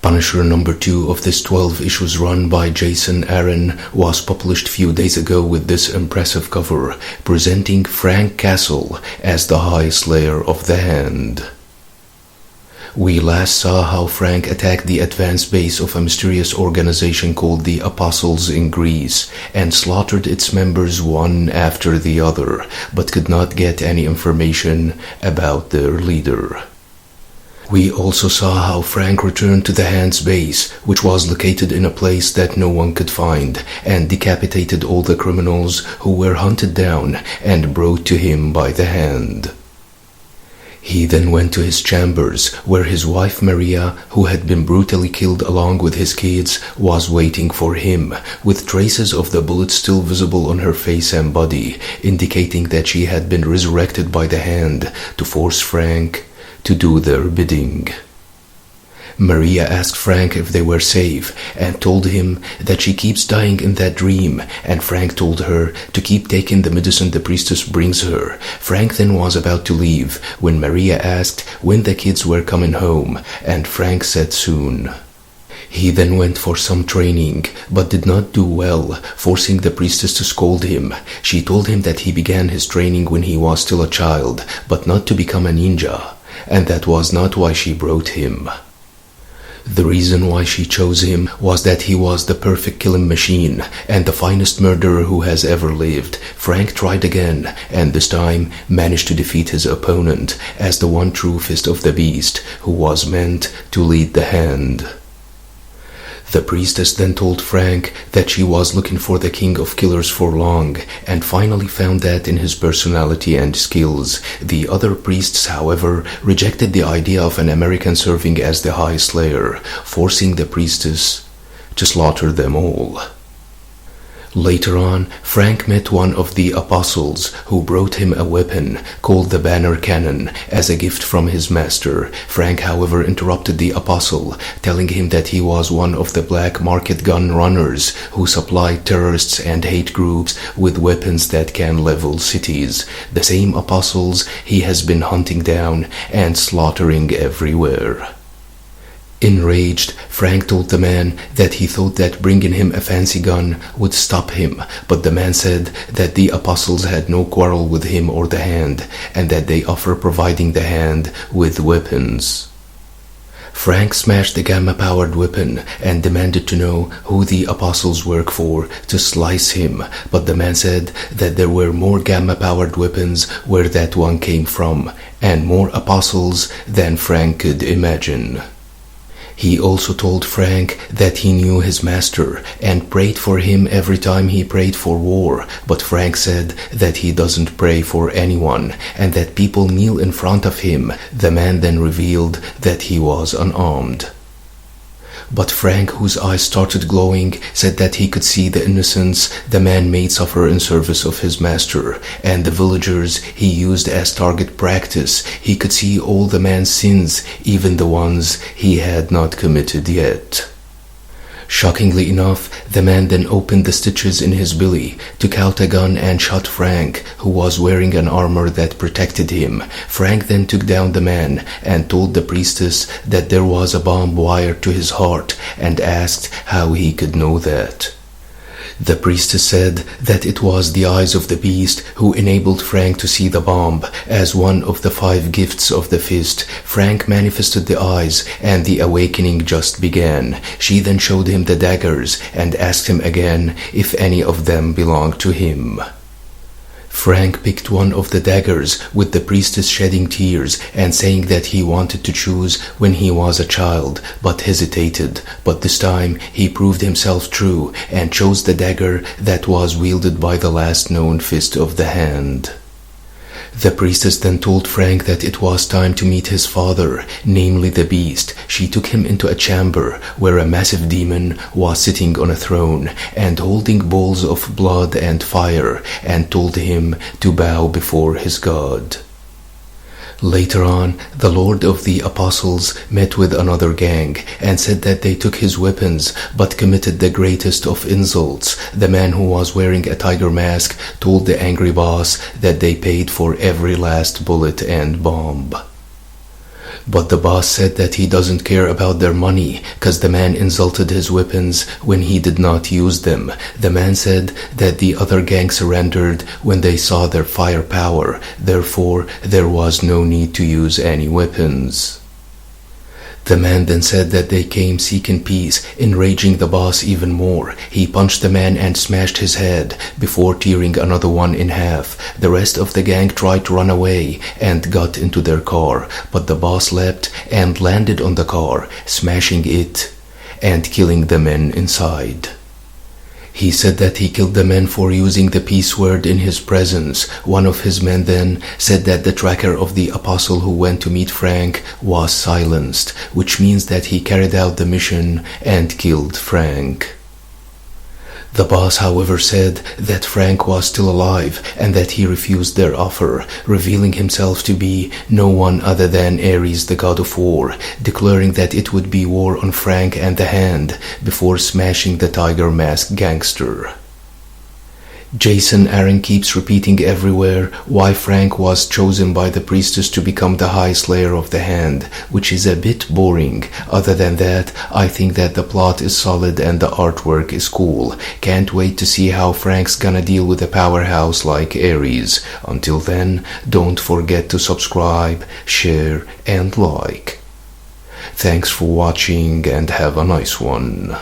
Punisher number 2 of this 12 issues run by Jason Aaron was published few days ago with this impressive cover, presenting Frank Castle as the High Slayer of the Hand. We last saw how Frank attacked the advanced base of a mysterious organization called the Apostles in Greece and slaughtered its members one after the other, but could not get any information about their leader. We also saw how Frank returned to the Hand's base, which was located in a place that no one could find, and decapitated all the criminals who were hunted down and brought to him by the Hand. He then went to his chambers, where his wife Maria, who had been brutally killed along with his kids, was waiting for him, with traces of the bullets still visible on her face and body, indicating that she had been resurrected by the Hand to force Frank to do their bidding. Maria asked Frank if they were safe and told him that she keeps dying in that dream, and Frank told her to keep taking the medicine the priestess brings her. Frank then was about to leave when Maria asked when the kids were coming home, and Frank said soon. He then went for some training, but did not do well, forcing the priestess to scold him. She told him that he began his training when he was still a child, but not to become a ninja, and that was not why she brought him. The reason why she chose him was that he was the perfect killing machine and the finest murderer who has ever lived. Frank tried again, and this time managed to defeat his opponent as the one true fist of the beast, who was meant to lead the Hand. The priestess then told Frank that she was looking for the king of killers for long, and finally found that in his personality and skills. The other priests, however, rejected the idea of an American serving as the High Slayer, forcing the priestess to slaughter them all. Later on, Frank met one of the apostles, who brought him a weapon called the Banner Cannon as a gift from his master. Frank, however, interrupted the apostle, telling him that he was one of the black market gun runners who supplied terrorists and hate groups with weapons that can level cities, the same apostles he has been hunting down and slaughtering everywhere. Enraged, Frank told the man that he thought that bringing him a fancy gun would stop him, but the man said that the apostles had no quarrel with him or the Hand, and that they offer providing the Hand with weapons. Frank smashed the gamma-powered weapon and demanded to know who the apostles work for to slice him, but the man said that there were more gamma-powered weapons where that one came from, and more apostles than Frank could imagine. He also told Frank that he knew his master and prayed for him every time he prayed for war, but Frank said that he doesn't pray for anyone and that people kneel in front of him. The man then revealed that he was unarmed. But Frank, whose eyes started glowing, said that he could see the innocents the man made suffer in service of his master, and the villagers he used as target practice. He could see all the man's sins, even the ones he had not committed yet. Shockingly enough, the man then opened the stitches in his belly, took out a gun and shot Frank, who was wearing an armor that protected him. Frank then took down the man and told the priestess that there was a bomb wired to his heart, and asked how he could know that. The priestess said that it was the eyes of the beast who enabled Frank to see the bomb as one of the 5 gifts of the fist. Frank manifested the eyes, and the awakening just began. She then showed him the daggers and asked him again if any of them belonged to him. Frank picked one of the daggers, with the priestess shedding tears and saying that he wanted to choose when he was a child, but hesitated. But this time he proved himself true and chose the dagger that was wielded by the last known fist of the Hand. The priestess then told Frank that it was time to meet his father, namely the beast. She took him into a chamber where a massive demon was sitting on a throne and holding bowls of blood and fire, and told him to bow before his god. Later on, the Lord of the Apostles met with another gang and said that they took his weapons but committed the greatest of insults. The man who was wearing a tiger mask told the angry boss that they paid for every last bullet and bomb. But the boss said that he doesn't care about their money, cause the man insulted his weapons when he did not use them. The man said that the other gang surrendered when they saw their firepower, therefore there was no need to use any weapons. The man then said that they came seeking peace, enraging the boss even more. He punched the man and smashed his head before tearing another one in half. The rest of the gang tried to run away and got into their car, but the boss leapt and landed on the car, smashing it and killing the men inside. He said that he killed the men for using the peace word in his presence. One of his men then said that the tracker of the apostle who went to meet Frank was silenced, which means that he carried out the mission and killed Frank. The boss, however, said that Frank was still alive and that he refused their offer, revealing himself to be no one other than Ares, the god of war, declaring that it would be war on Frank and the Hand before smashing the tiger mask gangster. Jason Aaron keeps repeating everywhere why Frank was chosen by the priestess to become the High Slayer of the Hand, which is a bit boring. Other than that, I think that the plot is solid and the artwork is cool. Can't wait to see how Frank's gonna deal with a powerhouse like Ares. Until then, don't forget to subscribe, share, and like. Thanks for watching and have a nice one.